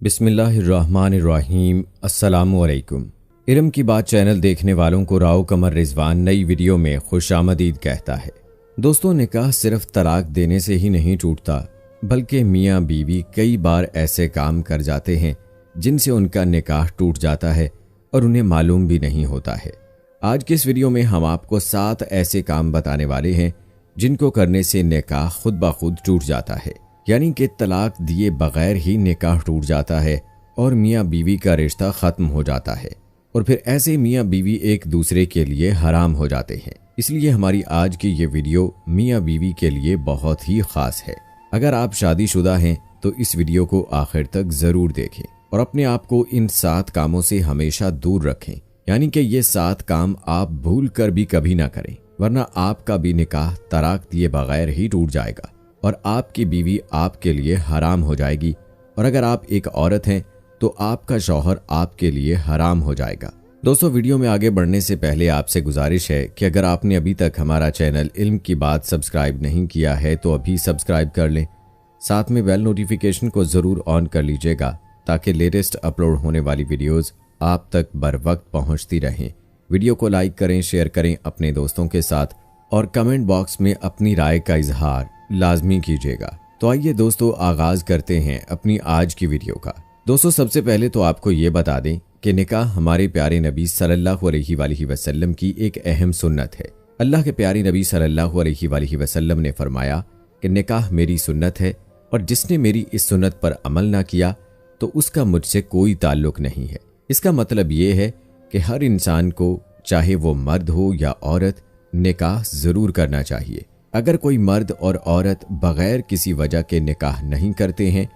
बिस्मिल्लाहिर्रहमानिर्रहीम। अस्सलामुअलैकुम। इल्म की बात चैनल देखने वालों को राव कमर रिजवान नई वीडियो में खुशामदीद कहता है। दोस्तों, निकाह सिर्फ तलाक देने से ही नहीं टूटता, बल्कि मियाँ बीवी कई बार ऐसे काम कर जाते हैं जिनसे उनका निकाह टूट जाता है और उन्हें मालूम भी नहीं होता है। आज की इस वीडियो में हम आपको 7 ऐसे काम बताने वाले हैं जिनको करने से निकाह खुद ब खुद टूट जाता है, यानी कि तलाक दिए बगैर ही निकाह टूट जाता है और मियाँ बीवी का रिश्ता ख़त्म हो जाता है और फिर ऐसे मियाँ बीवी एक दूसरे के लिए हराम हो जाते हैं। इसलिए हमारी आज की ये वीडियो मियाँ बीवी के लिए बहुत ही ख़ास है। अगर आप शादीशुदा हैं तो इस वीडियो को आखिर तक ज़रूर देखें और अपने आप को इन 7 कामों से हमेशा दूर रखें, यानी कि ये 7 काम आप भूल कर भी कभी ना करें, वरना आपका भी निकाह तलाक दिए बगैर ही टूट जाएगा और आपकी बीवी आपके लिए हराम हो जाएगी। और अगर आप एक औरत हैं तो आपका शौहर आपके लिए हराम हो जाएगा। दोस्तों, वीडियो में आगे बढ़ने से पहले आपसे गुजारिश है कि अगर आपने अभी तक हमारा चैनल इल्म की बात सब्सक्राइब नहीं किया है तो अभी सब्सक्राइब कर लें। साथ में बेल नोटिफिकेशन को ज़रूर ऑन कर लीजिएगा ताकि लेटेस्ट अपलोड होने वाली वीडियोज़ आप तक बर वक्त पहुँचती रहें। वीडियो को लाइक करें, शेयर करें अपने दोस्तों के साथ और कमेंट बॉक्स में अपनी राय का इजहार लाजमी कीजिएगा। तो आइए दोस्तों, आगाज करते हैं अपनी आज की वीडियो का। दोस्तों, सबसे पहले तो आपको ये बता दें कि निकाह हमारे प्यारे नबी सल्लल्लाहु अलैहि वसल्लम की एक अहम सुन्नत है। अल्लाह के प्यारे नबी सल्लल्लाहु अलैहि वसल्लम ने फरमाया कि निकाह मेरी सुन्नत है और जिसने मेरी इस सुन्नत पर अमल ना किया तो उसका मुझसे कोई ताल्लुक नहीं है। इसका मतलब ये है कि हर इंसान को, चाहे वो मर्द हो या औरत, निकाह ज़रूर करना चाहिए। अगर कोई मर्द और औरत बगैर किसी वजह के निकाह नहीं करते हैं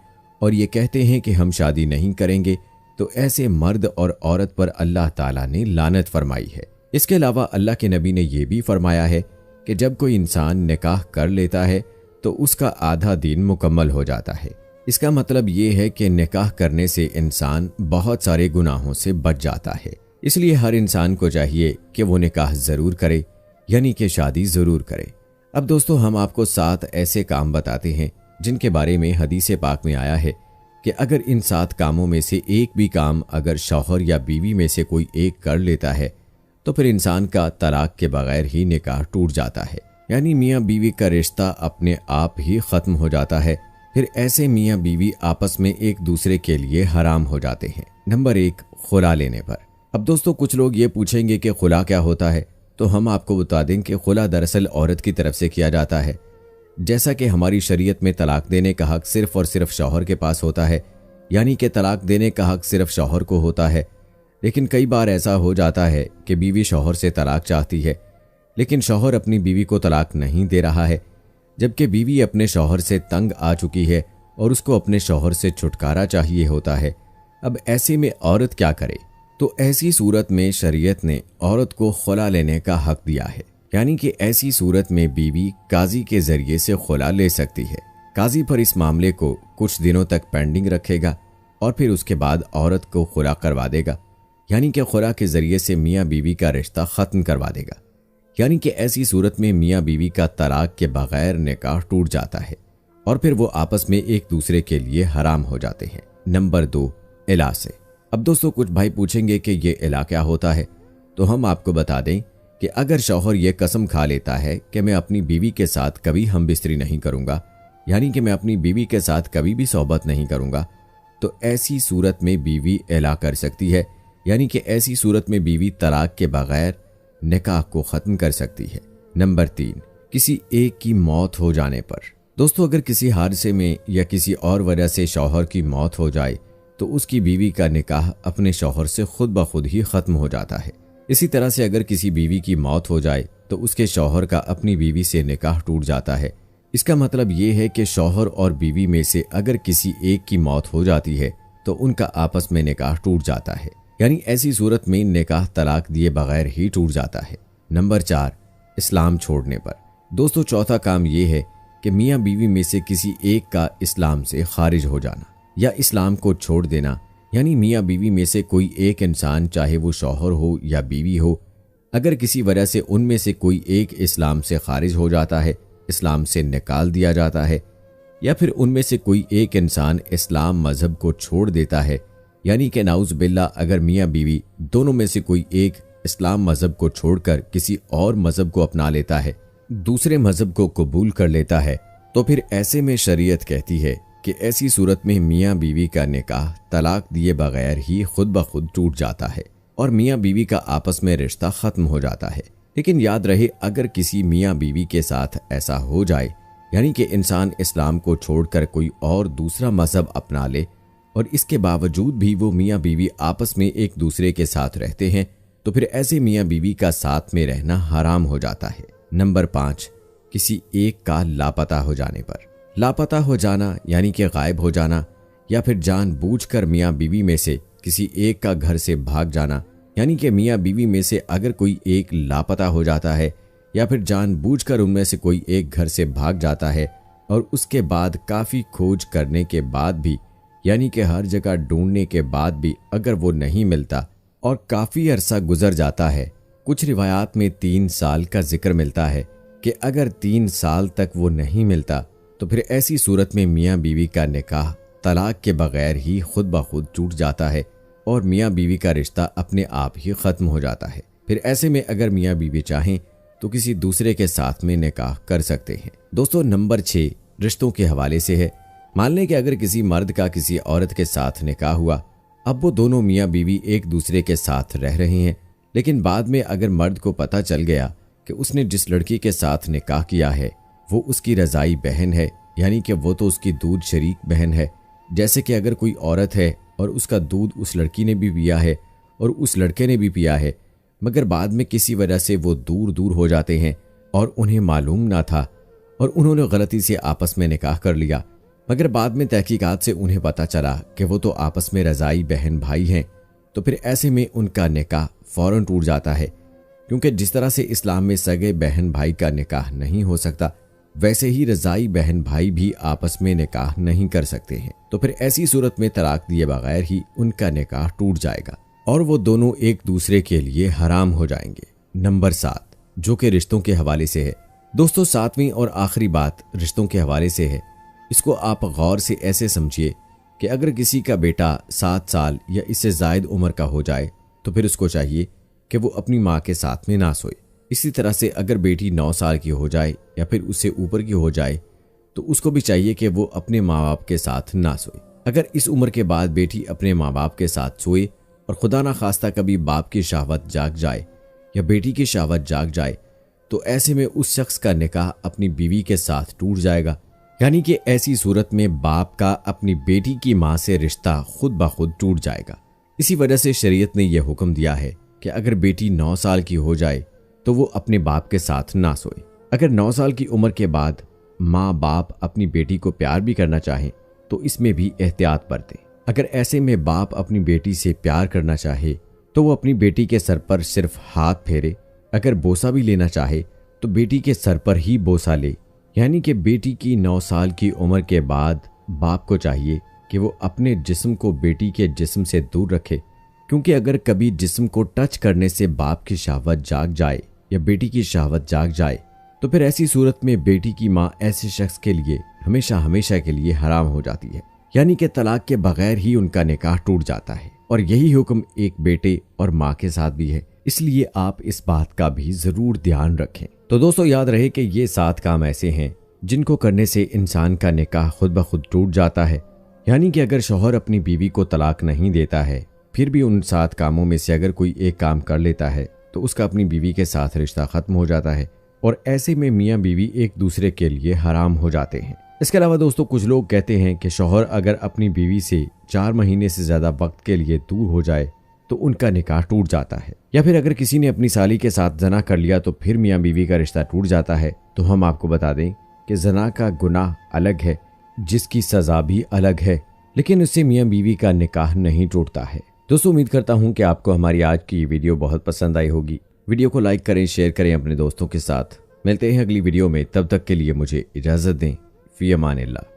और ये कहते हैं कि हम शादी नहीं करेंगे, तो ऐसे मर्द और औरत पर अल्लाह ताला ने लानत फरमाई है। इसके अलावा अल्लाह के नबी ने यह भी फरमाया है कि जब कोई इंसान निकाह कर लेता है तो उसका आधा दिन मुकम्मल हो जाता है। इसका मतलब ये है कि निकाह करने से इंसान बहुत सारे गुनाहों से बच जाता है। इसलिए हर इंसान को चाहिए कि वो निकाह ज़रूर करे, यानी कि शादी ज़रूर करे। अब दोस्तों, हम आपको 7 ऐसे काम बताते हैं जिनके बारे में हदीस पाक में आया है कि अगर इन 7 कामों में से एक भी काम अगर शौहर या बीवी में से कोई एक कर लेता है तो फिर इंसान का तलाक के बगैर ही निकाह टूट जाता है, यानी मियाँ बीवी का रिश्ता अपने आप ही ख़त्म हो जाता है। फिर ऐसे मियाँ बीवी आपस में एक दूसरे के लिए हराम हो जाते हैं। नंबर 1, खुला लेने पर। अब दोस्तों, कुछ लोग ये पूछेंगे कि खुला क्या होता है, तो हम आपको बता दें कि खुला दरअसल औरत की तरफ से किया जाता है। जैसा कि हमारी शरीयत में तलाक देने का हक सिर्फ और सिर्फ शौहर के पास होता है, यानी कि तलाक देने का हक सिर्फ शौहर को होता है। लेकिन कई बार ऐसा हो जाता है कि बीवी शौहर से तलाक चाहती है, लेकिन शौहर अपनी बीवी को तलाक नहीं दे रहा है, जबकि बीवी अपने शौहर से तंग आ चुकी है और उसको अपने शौहर से छुटकारा चाहिए होता है। अब ऐसे में औरत क्या करे? तो ऐसी सूरत में शरीयत ने औरत को खुला लेने का हक दिया है, यानी कि ऐसी सूरत में बीवी काजी के जरिए से खुला ले सकती है। काजी पर इस मामले को कुछ दिनों तक पेंडिंग रखेगा और फिर उसके बाद औरत को खुला करवा देगा, यानी कि खुला के जरिए से मियाँ बीवी का रिश्ता ख़त्म करवा देगा। यानी कि ऐसी सूरत में मियाँ बीवी का तलाक के बगैर निकाह टूट जाता है और फिर वो आपस में एक दूसरे के लिए हराम हो जाते हैं। नंबर 2, इला से। अब दोस्तों, कुछ भाई पूछेंगे कि ये इला क्या होता है, तो हम आपको बता दें कि अगर शौहर ये कसम खा लेता है कि मैं अपनी बीवी के साथ कभी हम बिस्तरी नहीं करूंगा, यानी कि मैं अपनी बीवी के साथ कभी भी सोहबत नहीं करूंगा, तो ऐसी सूरत में बीवी इला कर सकती है, यानी कि ऐसी सूरत में बीवी तलाक के बगैर निकाह को ख़त्म कर सकती है। नंबर 3, किसी एक की मौत हो जाने पर। दोस्तों, अगर किसी हादसे में या किसी और वजह से शौहर की मौत हो जाए तो उसकी बीवी का निकाह अपने शौहर से खुद ब खुद ही ख़त्म हो जाता है। इसी तरह से अगर किसी बीवी की मौत हो जाए तो उसके शौहर का अपनी बीवी से निकाह टूट जाता है। इसका मतलब ये है कि शौहर और बीवी में से अगर किसी एक की मौत हो जाती है तो उनका आपस में निकाह टूट जाता है, यानी ऐसी सूरत में निकाह तलाक दिए बगैर ही टूट जाता है। नंबर 4, इस्लाम छोड़ने पर। दोस्तों, चौथा काम ये है कि मियाँ बीवी में से किसी एक का इस्लाम से खारिज हो जाना या इस्लाम को छोड़ देना, यानी मियाँ बीवी में से कोई एक इंसान, चाहे वो शौहर हो या बीवी हो, अगर किसी वजह से उनमें से कोई एक इस्लाम से खारिज हो जाता है, इस्लाम से निकाल दिया जाता है, या फिर उनमें से कोई एक इंसान इस्लाम मजहब को छोड़ देता है, यानी कि नाउज बिल्ला अगर मियाँ बीवी दोनों में से कोई एक इस्लाम मजहब को छोड़कर किसी और मजहब को अपना लेता है, दूसरे मजहब को कबूल कर लेता है, तो फिर ऐसे में शरीयत कहती है कि ऐसी सूरत में मियाँ बीवी का निकाह तलाक दिए बगैर ही खुद ब खुद टूट जाता है और मियाँ बीवी का आपस में रिश्ता खत्म हो जाता है। लेकिन याद रहे, अगर किसी मियाँ बीवी के साथ ऐसा हो जाए, यानी कि इंसान इस्लाम को छोड़कर कोई और दूसरा मजहब अपना ले और इसके बावजूद भी वो मियाँ बीवी आपस में एक दूसरे के साथ रहते हैं, तो फिर ऐसे मियाँ बीवी का साथ में रहना हराम हो जाता है। नंबर 5, किसी एक का लापता हो जाने पर। लापता हो जाना यानी कि गायब हो जाना या फिर जानबूझकर मियाँ बीवी में से किसी एक का घर से भाग जाना, यानी कि मियाँ बीवी में से अगर कोई एक लापता हो जाता है या फिर जानबूझकर उनमें से कोई एक घर से भाग जाता है और उसके बाद काफ़ी खोज करने के बाद भी, यानी कि हर जगह ढूंढने के बाद भी अगर वो नहीं मिलता और काफ़ी अरसा गुजर जाता है, कुछ रिवायात में 3 साल का जिक्र मिलता है कि अगर 3 साल तक वो नहीं मिलता तो फिर ऐसी सूरत में मियाँ बीवी का निकाह तलाक के बगैर ही खुद ब खुद टूट जाता है और मियाँ बीवी का रिश्ता अपने आप ही ख़त्म हो जाता है। फिर ऐसे में अगर मियाँ बीवी चाहें तो किसी दूसरे के साथ में निकाह कर सकते हैं। दोस्तों, नंबर 6 रिश्तों के हवाले से है। मान लें कि अगर किसी मर्द का किसी औरत के साथ निकाह हुआ, अब वो दोनों मियाँ बीवी एक दूसरे के साथ रह रहे हैं, लेकिन बाद में अगर मर्द को पता चल गया कि उसने जिस लड़की के साथ निकाह किया है वो उसकी रज़ाई बहन है, यानी कि वो तो उसकी दूध शरीक बहन है। जैसे कि अगर कोई औरत है और उसका दूध उस लड़की ने भी पिया है और उस लड़के ने भी पिया है, मगर बाद में किसी वजह से वो दूर दूर हो जाते हैं और उन्हें मालूम ना था और उन्होंने गलती से आपस में निकाह कर लिया, मगर बाद में तहकीकात से उन्हें पता चला कि वो तो आपस में रज़ाई बहन भाई हैं, तो फिर ऐसे में उनका निकाह फ़ौरन टूट जाता है। क्योंकि जिस तरह से इस्लाम में सगे बहन भाई का निकाह नहीं हो सकता, वैसे ही रज़ाई बहन भाई भी आपस में निकाह नहीं कर सकते हैं। तो फिर ऐसी सूरत में तलाक दिए बगैर ही उनका निकाह टूट जाएगा और वो दोनों एक दूसरे के लिए हराम हो जाएंगे। नंबर 7, जो कि रिश्तों के हवाले से है। दोस्तों, 7वीं और आखिरी बात रिश्तों के हवाले से है। इसको आप गौर से ऐसे समझिए कि अगर किसी का बेटा 7 साल या इससे ज़ायद उम्र का हो जाए तो फिर उसको चाहिए कि वो अपनी माँ के साथ में ना सोए। इसी तरह से अगर बेटी 9 साल की हो जाए या फिर उससे ऊपर की हो जाए तो उसको भी चाहिए कि वो अपने माँ बाप के साथ ना सोए। अगर इस उम्र के बाद बेटी अपने माँ बाप के साथ सोए और खुदा ना खास्ता कभी बाप की शहावत जाग जाए या बेटी की शहावत जाग जाए, तो ऐसे में उस शख्स का निकाह अपनी बीवी के साथ टूट जाएगा। यानी कि ऐसी सूरत में बाप का अपनी बेटी की माँ से रिश्ता खुद ब खुद टूट जाएगा। इसी वजह से शरीयत ने यह हुक्म दिया है कि अगर बेटी 9 साल की हो जाए तो वो अपने बाप के साथ ना सोए। अगर 9 साल की उम्र के बाद माँ बाप अपनी बेटी को प्यार भी करना चाहें तो इसमें भी एहतियात बरतें। अगर ऐसे में बाप अपनी बेटी से प्यार करना चाहे तो वो अपनी बेटी के सर पर सिर्फ हाथ फेरे। अगर बोसा भी लेना चाहे तो बेटी के सर पर ही बोसा ले। यानी कि बेटी की 9 साल की उम्र के बाद बाप को चाहिए कि वो अपने जिस्म को बेटी के जिस्म से दूर रखे, क्योंकि अगर कभी जिस्म को टच करने से बाप की शहावत जाग जाए या बेटी की शहावत जाग जाए तो फिर ऐसी सूरत में बेटी की माँ ऐसे शख्स के लिए हमेशा हमेशा के लिए हराम हो जाती है। यानी कि तलाक के बगैर ही उनका निकाह टूट जाता है और यही हुक्म एक बेटे और माँ के साथ भी है। इसलिए आप इस बात का भी जरूर ध्यान रखें। तो दोस्तों, याद रहे कि ये 7 काम ऐसे हैं जिनको करने से इंसान का निकाह खुद ब खुद टूट जाता है। यानी कि अगर शौहर अपनी बीवी को तलाक नहीं देता है, फिर भी उन 7 कामों में से अगर कोई एक काम कर लेता है तो उसका अपनी बीवी के साथ रिश्ता खत्म हो जाता है और ऐसे में मियाँ बीवी एक दूसरे के लिए हराम हो जाते हैं। इसके अलावा दोस्तों, कुछ लोग कहते हैं कि शौहर अगर अपनी बीवी से 4 महीने से ज़्यादा वक्त के लिए दूर हो जाए तो उनका निकाह टूट जाता है, या फिर अगर किसी ने अपनी साली के साथ जना कर लिया तो फिर मियाँ बीवी का रिश्ता टूट जाता है। तो हम आपको बता दें कि जना का गुनाह अलग है जिसकी सज़ा भी अलग है, लेकिन उससे मियाँ बीवी का निकाह नहीं टूटता है। दोस्तों, उम्मीद करता हूँ कि आपको हमारी आज की ये वीडियो बहुत पसंद आई होगी। वीडियो को लाइक करें, शेयर करें अपने दोस्तों के साथ। मिलते हैं अगली वीडियो में, तब तक के लिए मुझे इजाज़त दें। फ़ी अमान अल्लाह।